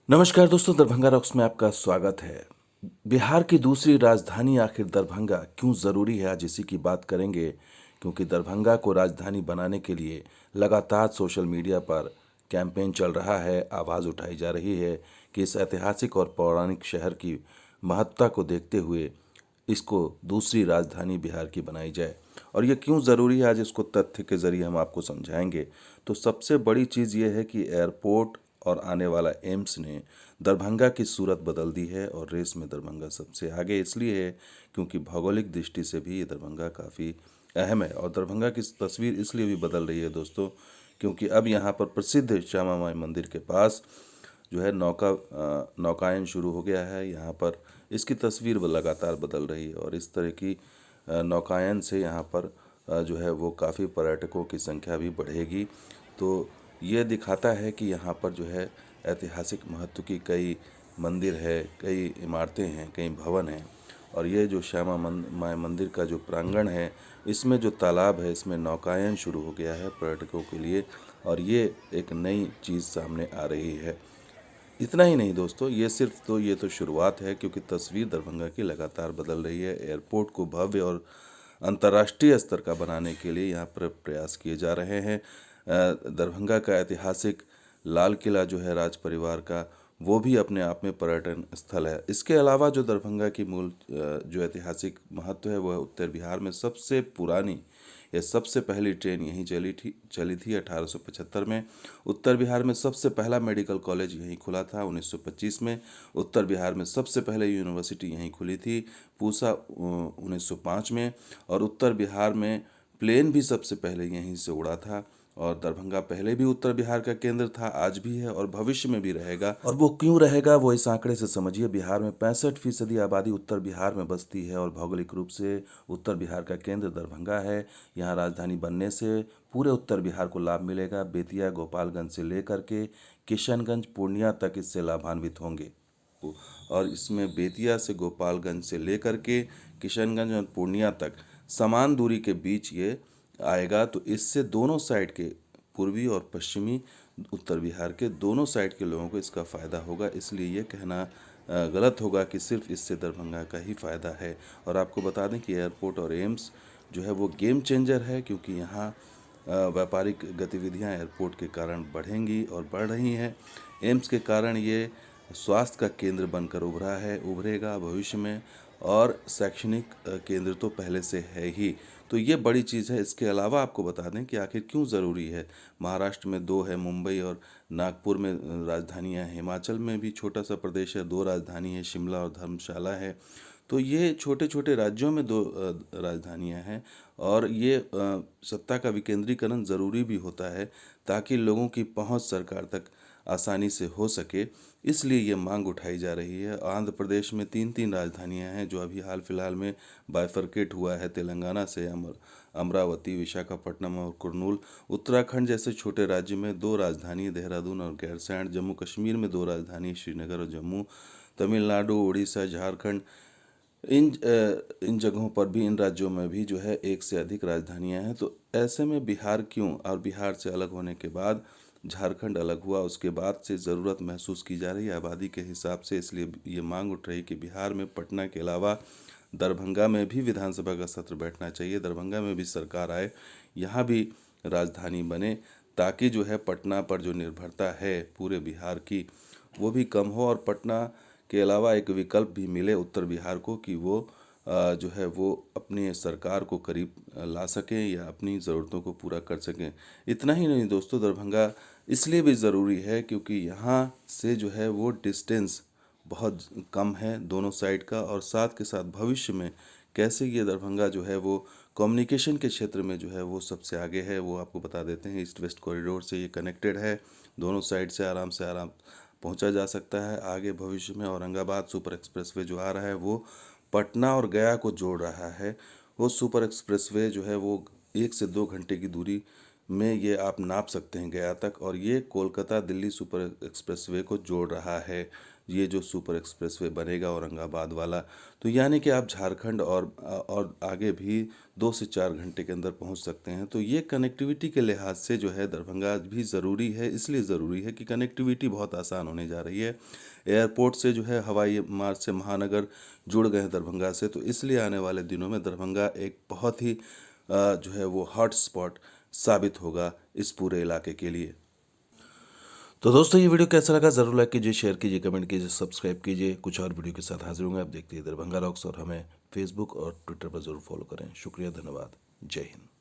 नमस्कार दोस्तों, दरभंगा रॉक्स में आपका स्वागत है। बिहार की दूसरी राजधानी आखिर दरभंगा क्यों ज़रूरी है, आज इसी की बात करेंगे। क्योंकि दरभंगा को राजधानी बनाने के लिए लगातार सोशल मीडिया पर कैंपेन चल रहा है, आवाज़ उठाई जा रही है कि इस ऐतिहासिक और पौराणिक शहर की महत्ता को देखते हुए इसको दूसरी राजधानी बिहार की बनाई जाए। और ये क्यों ज़रूरी है, आज इसको तथ्य के ज़रिए हम आपको समझाएंगे। तो सबसे बड़ी चीज़ ये है कि एयरपोर्ट और आने वाला एम्स ने दरभंगा की सूरत बदल दी है। और रेस में दरभंगा सबसे आगे इसलिए है क्योंकि भौगोलिक दृष्टि से भी ये दरभंगा काफ़ी अहम है। और दरभंगा की तस्वीर इसलिए भी बदल रही है दोस्तों, क्योंकि अब यहाँ पर प्रसिद्ध श्यामा माई मंदिर के पास जो है नौकायन शुरू हो गया है। यहाँ पर इसकी तस्वीर लगातार बदल रही है और इस तरह की नौकायन से यहाँ पर जो है वो काफ़ी पर्यटकों की संख्या भी बढ़ेगी। तो ये दिखाता है कि यहाँ पर जो है ऐतिहासिक महत्व की कई मंदिर है, कई इमारतें हैं, कई भवन हैं। और ये जो माई मंदिर का जो प्रांगण है, इसमें जो तालाब है, इसमें नौकायन शुरू हो गया है पर्यटकों के लिए। और ये एक नई चीज़ सामने आ रही है। इतना ही नहीं दोस्तों, ये तो शुरुआत है, क्योंकि तस्वीर दरभंगा की लगातार बदल रही है। एयरपोर्ट को भव्य और अंतर्राष्ट्रीय स्तर का बनाने के लिए यहाँ पर प्रयास किए जा रहे हैं। दरभंगा का ऐतिहासिक लाल किला जो है राज परिवार का, वो भी अपने आप में पर्यटन स्थल है। इसके अलावा जो दरभंगा की मूल जो ऐतिहासिक महत्व है, वह उत्तर बिहार में सबसे पुरानी या सबसे पहली ट्रेन यहीं चली थी 1875 में। उत्तर बिहार में सबसे पहला मेडिकल कॉलेज यहीं खुला था 1925 में। उत्तर बिहार में सबसे पहले यूनिवर्सिटी यहीं खुली थी पूसा 1905 में। और उत्तर बिहार में प्लेन भी सबसे पहले यहीं से उड़ा था। और दरभंगा पहले भी उत्तर बिहार का केंद्र था, आज भी है और भविष्य में भी रहेगा। और वो क्यों रहेगा, वो इस आंकड़े से समझिए। बिहार में 65% आबादी उत्तर बिहार में बसती है और भौगोलिक रूप से उत्तर बिहार का केंद्र दरभंगा है। यहाँ राजधानी बनने से पूरे उत्तर बिहार को लाभ मिलेगा। बेतिया गोपालगंज से लेकर के किशनगंज पूर्णिया तक इससे लाभान्वित होंगे। और इसमें बेतिया से गोपालगंज से लेकर के किशनगंज और पूर्णिया तक समान दूरी के बीच ये आएगा। तो इससे दोनों साइड के, पूर्वी और पश्चिमी उत्तर बिहार के दोनों साइड के लोगों को इसका फ़ायदा होगा। इसलिए ये कहना गलत होगा कि सिर्फ इससे दरभंगा का ही फ़ायदा है। और आपको बता दें कि एयरपोर्ट और एम्स जो है वो गेम चेंजर है, क्योंकि यहाँ व्यापारिक गतिविधियाँ एयरपोर्ट के कारण बढ़ेंगी और बढ़ रही हैं। एम्स के कारण ये स्वास्थ्य का केंद्र बनकर उभरेगा भविष्य में। और शैक्षणिक केंद्र तो पहले से है ही। तो ये बड़ी चीज़ है। इसके अलावा आपको बता दें कि आखिर क्यों ज़रूरी है। महाराष्ट्र में दो है, मुंबई और नागपुर में राजधानियाँ हैं। हिमाचल में भी छोटा सा प्रदेश है, दो राजधानी है, शिमला और धर्मशाला है। तो ये छोटे छोटे राज्यों में दो राजधानियाँ हैं। और ये सत्ता का विकेंद्रीकरण ज़रूरी भी होता है, ताकि लोगों की पहुंच सरकार तक आसानी से हो सके। इसलिए ये मांग उठाई जा रही है। आंध्र प्रदेश में तीन तीन राजधानियां हैं, जो अभी हाल फिलहाल में बाइफरकेट हुआ है तेलंगाना से, अमरावती, विशाखापट्टनम और कुर्नूल। उत्तराखंड जैसे छोटे राज्य में दो राजधानी, देहरादून और गैरसैंण। जम्मू कश्मीर में दो राजधानी, श्रीनगर और जम्मू। तमिलनाडु, उड़ीसा, झारखंड, इन जगहों पर भी, इन राज्यों में भी जो है एक से अधिक राजधानियां हैं। तो ऐसे में बिहार क्यों, और बिहार से अलग होने के बाद झारखंड अलग हुआ, उसके बाद से ज़रूरत महसूस की जा रही है आबादी के हिसाब से। इसलिए ये मांग उठ रही कि बिहार में पटना के अलावा दरभंगा में भी विधानसभा का सत्र बैठना चाहिए, दरभंगा में भी सरकार आए, यहाँ भी राजधानी बने, ताकि जो है पटना पर जो निर्भरता है पूरे बिहार की, वो भी कम हो। और पटना के अलावा एक विकल्प भी मिले उत्तर बिहार को, कि वो जो है वो अपनी सरकार को करीब ला सकें या अपनी ज़रूरतों को पूरा कर सकें। इतना ही नहीं दोस्तों, दरभंगा इसलिए भी ज़रूरी है क्योंकि यहाँ से जो है वो डिस्टेंस बहुत कम है दोनों साइड का। और साथ के साथ भविष्य में कैसे ये दरभंगा जो है वो कम्युनिकेशन के क्षेत्र में जो है वो सबसे आगे है, वो आपको बता देते हैं। ईस्ट वेस्ट कॉरिडोर से ये कनेक्टेड है, दोनों साइड से आराम पहुंचा जा सकता है। आगे भविष्य में औरंगाबाद सुपर एक्सप्रेसवे जो आ रहा है, वो पटना और गया को जोड़ रहा है। वो सुपर एक्सप्रेसवे जो है वो 1 से 2 घंटे की दूरी में ये आप नाप सकते हैं गया तक। और ये कोलकाता दिल्ली सुपर एक्सप्रेसवे को जोड़ रहा है, ये जो सुपर एक्सप्रेसवे बनेगा औरंगाबाद वाला, तो यानी कि आप झारखंड और आगे भी 2 से 4 घंटे के अंदर पहुंच सकते हैं। तो ये कनेक्टिविटी के लिहाज से जो है दरभंगा भी ज़रूरी है, इसलिए ज़रूरी है कि कनेक्टिविटी बहुत आसान होने जा रही है। एयरपोर्ट से जो है हवाई मार्ग से महानगर जुड़ गए हैं दरभंगा से, तो इसलिए आने वाले दिनों में दरभंगा एक बहुत ही जो है वो हॉट स्पॉट साबित होगा इस पूरे इलाके के लिए। तो दोस्तों ये वीडियो कैसा लगा ज़रूर लाइक कीजिए, शेयर कीजिए, कमेंट कीजिए, सब्सक्राइब कीजिए। कुछ और वीडियो के साथ हाजिर होंगे। आप देखते हैं दरभंगा रॉक्स और हमें फेसबुक और ट्विटर पर ज़रूर फॉलो करें। शुक्रिया, धन्यवाद, जय हिंद।